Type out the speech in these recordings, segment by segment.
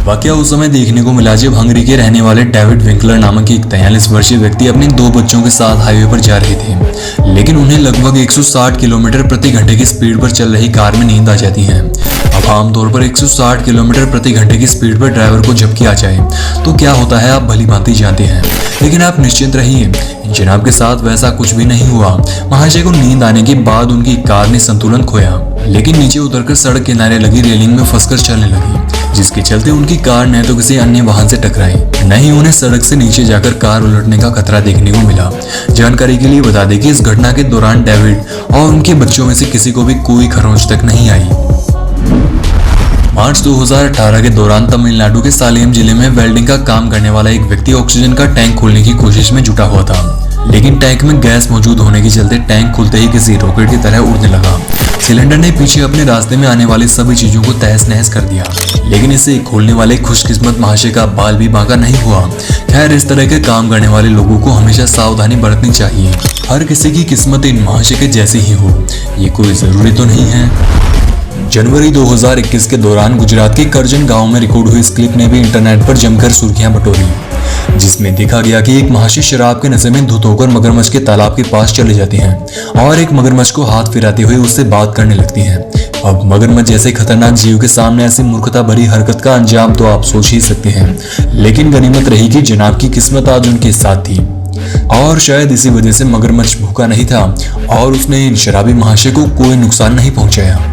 वाकया उस समय देखने को मिला जब हंगरी के रहने वाले डेविड विंकलर नामक एक 43 वर्षीय व्यक्ति अपने 2 बच्चों के साथ हाईवे पर जा रहे थे, लेकिन उन्हें लगभग 160 किलोमीटर प्रति घंटे की स्पीड पर चल रही कार में नींद आ जाती है। अब आमतौर पर 160 किलोमीटर प्रति घंटे की स्पीड पर ड्राइवर को जबकि आ जाए तो क्या होता है आप भली भांति जानते हैं, लेकिन आप निश्चिंत रहिए, जनाब के साथ वैसा कुछ भी नहीं हुआ। महाशय को नींद आने के बाद उनकी कार ने संतुलन खोया, लेकिन नीचे उतरकर सड़क किनारे लगी रेलिंग में फंसकर चलने लगी, जिसके चलते उनकी कार न तो किसी अन्य वाहन से टकराई, न ही उन्हें सड़क से नीचे जाकर कार उलटने का खतरा देखने को मिला। जानकारी के लिए बता दें कि इस घटना के दौरान डेविड और उनके बच्चों में से किसी को भी कोई खरोंच तक नहीं आई। मार्च 2018 के दौरान तमिलनाडु के सालेम जिले में वेल्डिंग का काम करने वाला एक व्यक्ति ऑक्सीजन का टैंक खोलने की कोशिश में जुटा हुआ था, लेकिन टैंक में गैस मौजूद होने के चलते टैंक खुलते ही किसी रॉकेट की तरह उड़ने लगा। सिलेंडर ने पीछे अपने रास्ते में आने वाली सभी चीजों को तहस नहस कर दिया, लेकिन इसे खोलने वाले खुशकिस्मत महाशय का बाल भी बांका नहीं हुआ। खैर, इस तरह के काम करने वाले लोगों को हमेशा सावधानी बरतनी चाहिए। हर किसी की किस्मत इन महाशय के जैसी ही हो, ये कोई जरूरी तो नहीं है। जनवरी 2021 के दौरान गुजरात के करजन गांव में रिकॉर्ड हुई इस क्लिप ने भी इंटरनेट पर जमकर सुर्खियां बटोरी, जिसमें देखा गया कि एक महाशय शराब के नशे में धुत होकर मगरमच्छ के तालाब के पास चले जाती हैं और एक मगरमच्छ को हाथ फिराते हुए उससे बात करने लगती हैं। अब मगरमच्छ जैसे खतरनाक जीव के सामने ऐसी मूर्खता भरी हरकत का अंजाम तो आप सोच ही सकते हैं, लेकिन गनीमत रही कि जनाब की किस्मत आज उनके साथ थी और शायद इसी वजह से मगरमच्छ भूखा नहीं था और उसने इन शराबी महाशय को कोई नुकसान नहीं पहुंचाया।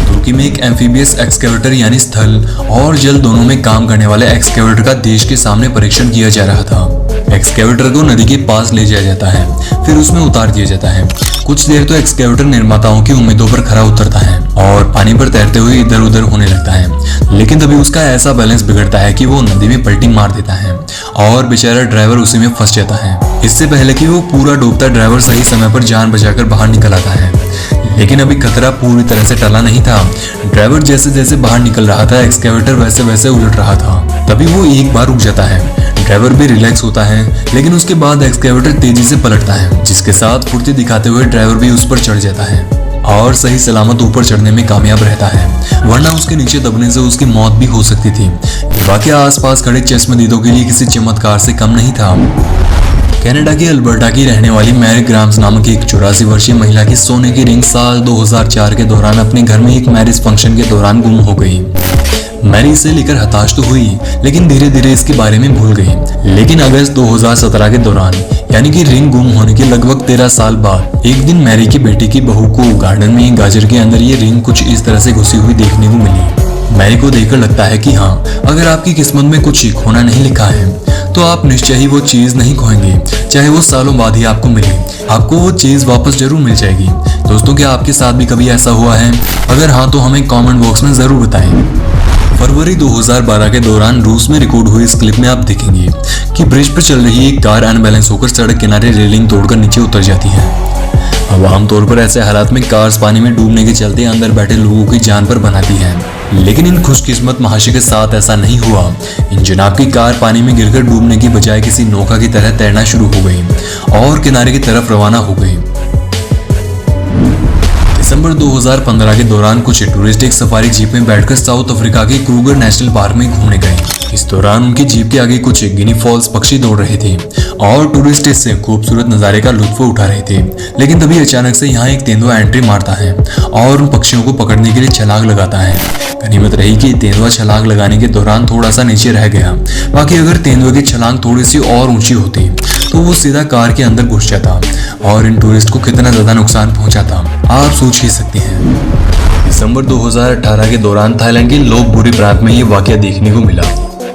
तुर्की में एक एम्फीबियस एक्सकेवेटर यानी स्थल और जल दोनों में काम करने वाले एक्सकेवेटर का देश के सामने परीक्षण किया जा रहा था। एक्सकेवेटर को नदी के पास ले जाया जाता है, फिर उसमें उतार दिया जाता है। कुछ देर तो एक्सकेवेटर निर्माताओं की उम्मीदों पर खरा उतरता है और पानी पर तैरते हुए इधर उधर होने लगता है, लेकिन तभी उसका ऐसा बैलेंस बिगड़ता है कि वो नदी में पलटी मार देता है और बेचारा ड्राइवर उसी में फंस जाता है। इससे पहले कि वो पूरा डूबता ड्राइवर सही समय पर जान बचाकर बाहर निकल आता है, लेकिन अभी खतरा पूरी तरह से टला नहीं था। ड्राइवर जैसे जैसे बाहर निकल रहा था, एक्सकेवेटर वैसे वैसे उलट रहा था। तभी वो एक बार रुक जाता है, ड्राइवर भी रिलैक्स होता है, लेकिन उसके बाद एक्सकेवेटर तेजी से पलटता है, जिसके साथ फुर्ती दिखाते हुए ड्राइवर भी उस पर चढ़ जाता है और सही सलामत ऊपर चढ़ने में कामयाब रहता है, वरना उसके नीचे दबने से उसकी मौत भी हो सकती थी। ये वाकया आसपास खड़े चश्मदीदों के लिए किसी चमत्कार से कम नहीं था। कनाडा के अल्बर्टा की रहने वाली मैरी ग्राम्स नामक एक 84 वर्षीय महिला की सोने की रिंग साल 2004 के दौरान अपने घर में एक मैरिज फंक्शन के दौरान गुम हो गई। मैरी इसे लेकर हताश तो हुई, लेकिन धीरे धीरे इसके बारे में भूल गई। लेकिन अगस्त 2017 के दौरान, यानी कि रिंग गुम होने के लगभग 13 साल बाद, एक दिन मैरी की बेटी की बहू को गार्डन में गाजर के अंदर ये रिंग कुछ इस तरह से घुसी हुई देखने को मिली। मैरी को देखकर लगता है कि हाँ, अगर आपकी किस्मत में कुछ खोना नहीं लिखा है तो आप निश्चय ही वो चीज नहीं खोएंगे, चाहे वो सालों बाद ही आपको मिले। आपको वो चीज वापस जरूर मिल जाएगी। दोस्तों, क्या आपके साथ भी कभी ऐसा हुआ है? अगर हाँ तो हमें कमेंट बॉक्स में जरूर बताएं। फरवरी 2012 के दौरान रूस में रिकॉर्ड हुई इस क्लिप में आप देखेंगे कि ब्रिज पर चल रही एक कार अनबैलेंस होकर सड़क किनारे रेलिंग तोड़कर नीचे उतर जाती है। अब आमतौर पर ऐसे हालात में कार्स पानी में डूबने के चलते अंदर बैठे लोगों की जान पर बनाती हैं, लेकिन इन खुशकिस्मत महाशय के साथ ऐसा नहीं हुआ। इन जनाब की कार पानी में गिरकर डूबने की बजाय किसी नौका की तरह तैरना शुरू हो गई और किनारे की तरफ रवाना हो गई। दिसंबर 2015 के दौरान कुछ टूरिस्ट एक सफारी जीप में बैठकर साउथ अफ्रीका के क्रूगर नेशनल पार्क में घूमने गए। इस दौरान उनकी जीप के आगे कुछ गिनी फॉल्स पक्षी दौड़ रहे थे और टूरिस्ट इससे खूबसूरत नजारे का लुत्फ उठा रहे थे, लेकिन तभी अचानक से यहाँ एक तेंदुआ एंट्री मारता है और उन पक्षियों को पकड़ने के लिए छलांग लगाता है। गनीमत रही कि तेंदुआ छलांग लगाने के दौरान थोड़ा सा नीचे रह गया, बाकी अगर तेंदुए की छलांग थोड़ी सी और ऊंची होती तो वो सीधा कार के अंदर घुस जाता और इन टूरिस्ट को कितना ज्यादा नुकसान पहुंचाता आप सोच ही सकते हैं। दिसंबर 2018 के दौरान थाईलैंड के लोपबुरी प्रांत में ये वाकया देखने को मिला।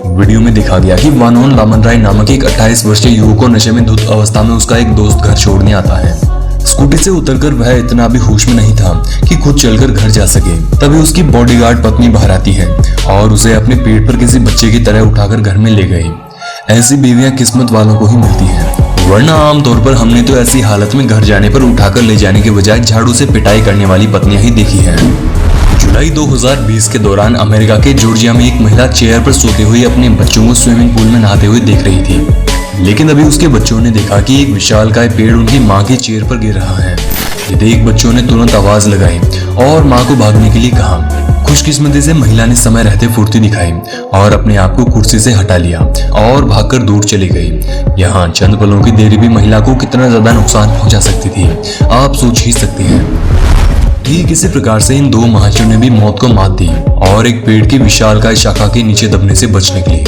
वीडियो में दिखा गया कि वानोन लामनराय नामक एक 28 वर्षीय युवक को नशे में धुत अवस्था में उसका एक दोस्त घर छोड़ने आता है। स्कूटी से उतरकर वह इतना भी होश में नहीं था कि खुद चलकर घर जा सके। तभी उसकी बॉडीगार्ड पत्नी बाहर आती है और उसे अपने पेट पर किसी बच्चे की तरह उठाकर घर में ले गई। ऐसी बीवियां किस्मत वालों को ही मिलती हैं, वरना आमतौर पर हमने तो ऐसी हालत में घर जाने पर उठाकर ले जाने के बजाय झाड़ू से पिटाई करने वाली पत्नियां ही देखी हैं। जुलाई 2020 के दौरान अमेरिका के जॉर्जिया में एक महिला चेयर पर सोते हुए अपने बच्चों को स्विमिंग पूल में नहाते हुए देख रही थी, लेकिन अभी उसके बच्चों ने देखा कि एक विशालकाय पेड़ उनकी माँ की चेयर पर गिर रहा है। ये देख बच्चों ने तुरंत आवाज लगाई और माँ को भागने के लिए कहा। खुशकिस्मती से महिला ने समय रहते फुर्ती दिखाई और अपने आप को कुर्सी से हटा लिया और भागकर दूर चली गई। यहाँ चंद पलों की देरी भी महिला को कितना ज्यादा नुकसान पहुंचा सकती थी, आप सोच ही सकते हैं। ठीक इसी प्रकार से इन दो महाशयों ने भी मौत को मात दी और एक पेड़ की विशालकाय शाखा के नीचे दबने से बच निकली।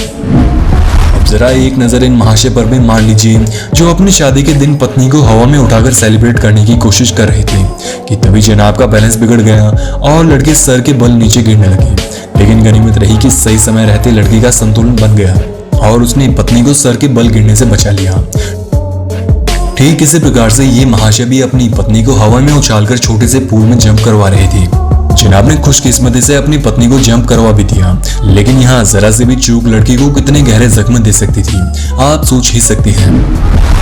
जरा एक नजर इन महाशय पर भी मार लीजिए, जो अपनी शादी के दिन पत्नी को हवा में उठाकर सेलिब्रेट करने की कोशिश कर रहे थे कि तभी जनाब का बैलेंस बिगड़ गया और लड़के सर के बल नीचे गिरने लगे। लेकिन गनीमत रही कि सही समय रहते लड़की का संतुलन बन गया और उसने पत्नी को सर के बल गिरने से बचा लिया। ठीक इसी प्रकार से ये महाशय भी अपनी पत्नी को हवा में उछालकर छोटे से पूल में जंप करवा रहे थे। जनाब ने खुशकिस्मती से अपनी पत्नी को जंप करवा भी दिया, लेकिन यहाँ जरा से भी चूक लड़की को कितने गहरे जख्म दे सकती थी, आप सोच ही सकते हैं।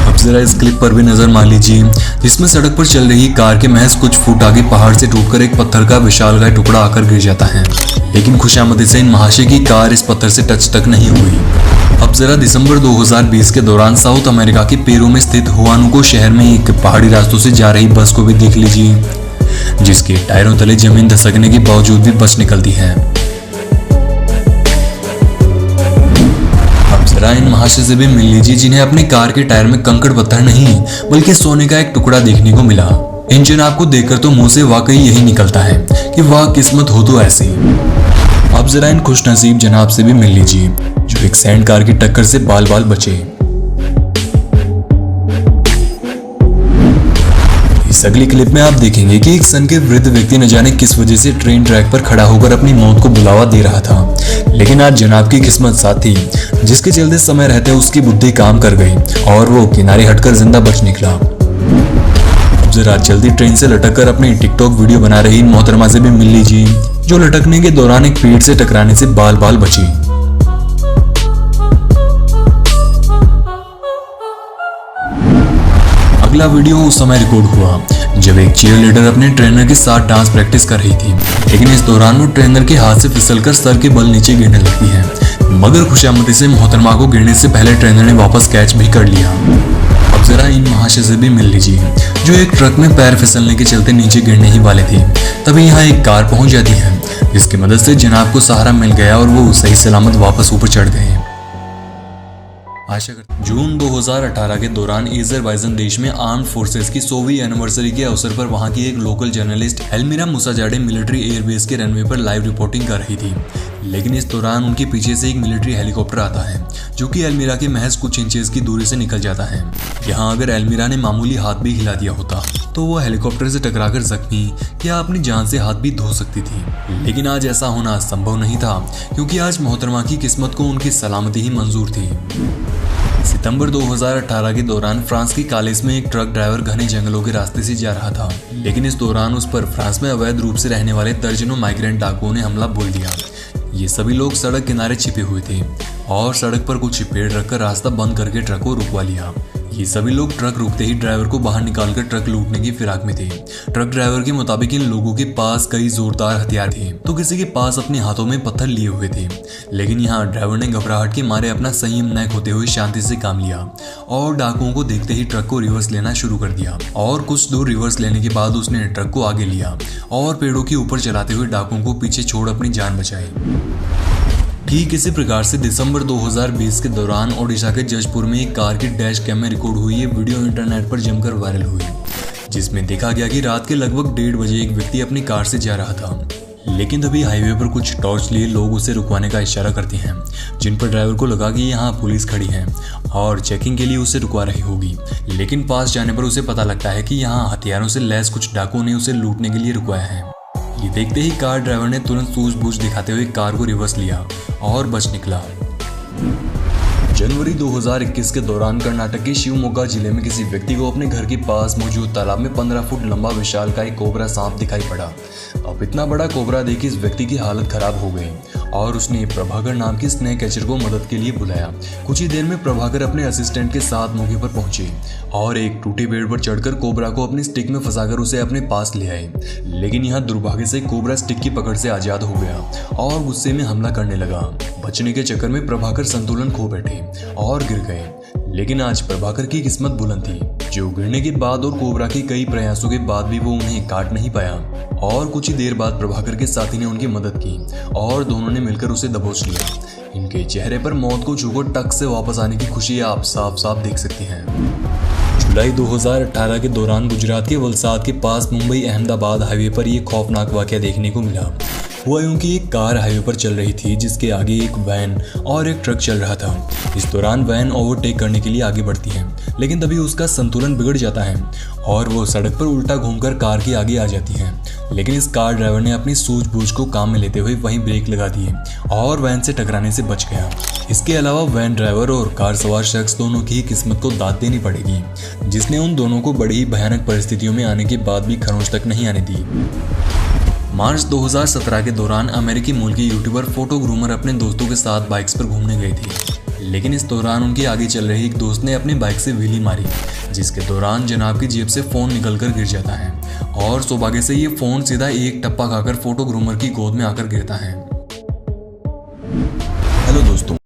अब जरा इस क्लिप पर भी नजर मार लीजिए, जिसमें सड़क पर चल रही कार के महज कुछ फुट आगे पहाड़ से टूटकर एक पत्थर का विशालकाय टुकड़ा आकर गिर जाता है। लेकिन खुशामदी से इन महाशय की कार इस पत्थर से टच तक नहीं हुई। अब जरा दिसंबर 2020 के दौरान साउथ अमेरिका के पेरू में स्थित हुआनुको शहर में एक पहाड़ी रास्तों से जा रही बस को भी देख लीजिए, जिसके टायरों तले जमीन धसकने के बावजूद भी बच निकलती है। अब जरा इन महाशय से भी मिल लीजिए, जिन्हें अपने कार के टायर में कंकड़ पत्थर नहीं बल्कि सोने का एक टुकड़ा देखने को मिला। इन जनाब को देखकर तो मुंह से वाकई यही निकलता है कि वाह किस्मत हो तो ऐसी। अब जरा इन खुशनसीब जनाब से भी मिल लीजिए, जो एक सैंड कार की टक्कर से बाल बाल बचे। इस अगली क्लिप में आप देखेंगे कि एक सन के वृद्ध व्यक्ति न जाने किस वजह से ट्रेन ट्रैक पर खड़ा होकर अपनी मौत को बुलावा दे रहा था, लेकिन आज जनाब की किस्मत साथ थी, जिसके चलते समय रहते उसकी बुद्धि काम कर गई और वो किनारे हटकर जिंदा बच निकला। अब जरा जल्दी ट्रेन से लटककर अपनी टिकटॉक वीडियो बना रही इन मोहतरमा से भी मिल लीजिए, जो लटकने के दौरान एक पेड़ से टकराने से बाल बाल बची। अगला वीडियो उस समय रिकॉर्ड हुआ जब एक चीयर लीडर अपने ट्रेनर के साथ डांस प्रैक्टिस कर रही थी, लेकिन इस दौरान वो ट्रेनर के हाथ से फिसलकर सर के बल नीचे गिरने लगती है, मगर खुशामदी से मोहतरमा को गिरने से पहले ट्रेनर ने वापस कैच भी कर लिया। अब जरा इन महाशय से भी मिल लीजिए, जो एक ट्रक में पैर फिसलने के चलते नीचे गिरने ही वाले थे। तभी यहाँ एक कार पहुंच जाती है, जिसकी मदद से जनाब को सहारा मिल गया और वो सही सलामत वापस ऊपर चढ़ गए। जून 2018 के दौरान अज़रबैजान देश में आर्म्ड फोर्सेस की 100वीं एनिवर्सरी के अवसर पर वहां की एक local journalist Elmira Musazade military airbase के रनवे पर लाइव रिपोर्टिंग कर रही थी, लेकिन इस दौरान उनके पीछे से एक मिलिट्री हेलीकॉप्टर आता है, जो कि एल्मिरा के महज कुछ इंचेस की दूरी से निकल जाता है। यहाँ अगर एल्मिरा ने मामूली हाथ भी हिला दिया होता तो वो हेलीकॉप्टर से टकराकर जख्मी या अपनी जान से हाथ भी धो सकती थी, लेकिन आज ऐसा होना संभव नहीं था, क्योंकि आज मोहतरमा की किस्मत को उनकी सलामती ही मंजूर थी। सितंबर 2018 के दौरान फ्रांस की कालेस में एक ट्रक ड्राइवर घने जंगलों के रास्ते से जा रहा था, लेकिन इस दौरान उस पर फ्रांस में अवैध रूप से रहने वाले दर्जनों माइग्रेंट डाकुओं ने हमला बोल दिया। ये सभी लोग सड़क किनारे छिपे हुए थे और सड़क पर कुछ पेड़ रखकर रास्ता बंद करके ट्रक को रुकवा लिया। ये सभी लोग ट्रक रुकते ही ड्राइवर को बाहर निकालकर ट्रक लूटने की फिराक में थे। ट्रक ड्राइवर के मुताबिक इन लोगों के पास कई जोरदार हथियार थे, तो किसी के पास अपने हाथों में पत्थर लिए हुए थे, लेकिन यहाँ ड्राइवर ने घबराहट के मारे अपना संयम न खोते हुए शांति से काम लिया और डाकुओं को देखते ही ट्रक को रिवर्स लेना शुरू कर दिया। और कुछ दूर रिवर्स लेने के बाद उसने ट्रक को आगे लिया और पेड़ों के ऊपर चलाते हुए डाकुओं को पीछे छोड़ अपनी जान बचाई। ठीक इसी प्रकार से दिसंबर 2020 के दौरान ओडिशा के जजपुर में एक कार की डैश कैम में रिकॉर्ड हुई ये वीडियो इंटरनेट पर जमकर वायरल हुई, जिसमें देखा गया कि रात के लगभग 1:30 बजे एक व्यक्ति अपनी कार से जा रहा था, लेकिन तभी हाईवे पर कुछ टॉर्च लिए लोग उसे रुकवाने का इशारा करते हैं, जिन पर ड्राइवर को लगा कि यहाँ पुलिस खड़ी है और चेकिंग के लिए उसे रुकवा रही होगी, लेकिन पास जाने पर उसे पता लगता है कि यहाँ हथियारों से लैस कुछ डाकुओं ने उसे लूटने के लिए रुकवाया है। ये देखते ही कार ड्राइवर ने तुरंत सूझबूझ दिखाते हुए कार को रिवर्स लिया और बच निकला। जनवरी 2021 के दौरान कर्नाटक के शिवमोगा जिले में किसी व्यक्ति को अपने घर के पास मौजूद तालाब में 15 फुट लंबा विशालकाय कोबरा सांप दिखाई पड़ा। अब इतना बड़ा कोबरा देख इस व्यक्ति की हालत खराब हो गई और उसने प्रभाकर नाम की स्नेक कैचर को मदद के लिए बुलाया। कुछ ही देर में प्रभाकर अपने असिस्टेंट के साथ मौके पर पहुंचे और एक टूटे पेड़ पर चढ़कर कोबरा को अपनी स्टिक में फंसाकर उसे अपने पास ले आए, लेकिन यहाँ दुर्भाग्य से कोबरा स्टिक की पकड़ से आजाद हो गया और गुस्से में हमला करने लगा। बचने के चक्कर में प्रभाकर संतुलन खो बैठे और गिर गए, लेकिन आज प्रभाकर की किस्मत बुलंद थी। जो गिरने के बाद और कोबरा के कई प्रयासों के बाद भी वो उन्हें काट नहीं पाया और कुछ ही देर बाद प्रभाकर के साथी ने उनकी मदद की और दोनों ने मिलकर उसे दबोच लिया। इनके चेहरे पर मौत को छूकर टक से वापस आने की खुशी आप साफ साफ देख सकते हैं। जुलाई 2018 के दौरान गुजरात के वलसाड के पास मुंबई अहमदाबाद हाईवे पर यह खौफनाक वाकया देखने को मिला। हुआ यूं कि एक कार हाईवे पर चल रही थी जिसके आगे एक वैन और एक ट्रक चल रहा था। इस दौरान वैन ओवरटेक करने के लिए आगे बढ़ती है, लेकिन तभी उसका संतुलन बिगड़ जाता है और वो सड़क पर उल्टा घूमकर कार के आगे आ जाती है। लेकिन इस कार ड्राइवर ने अपनी सूझबूझ को काम में लेते हुए वहीं ब्रेक लगा दिए और वैन से टकराने से बच गया। इसके अलावा वैन ड्राइवर और कार सवार शख्स दोनों की किस्मत को दाद देनी पड़ेगी, जिसने उन दोनों को बड़ी ही भयानक परिस्थितियों में आने के बाद भी खरोंच तक नहीं आने दी। मार्च 2017 के दौरान अमेरिकी मूल के यूट्यूबर फोटो ग्रूमर अपने दोस्तों के साथ बाइक्स पर घूमने गए थे, लेकिन इस दौरान उनके आगे चल रहे एक दोस्त ने अपनी बाइक से व्हीली मारी, जिसके दौरान जनाब की जेब से फोन निकलकर गिर जाता है और सौभाग्य से ये फोन सीधा एक टप्पा खाकर फोटो ग्रूमर की गोद में आकर गिरता है। हेलो दोस्तों,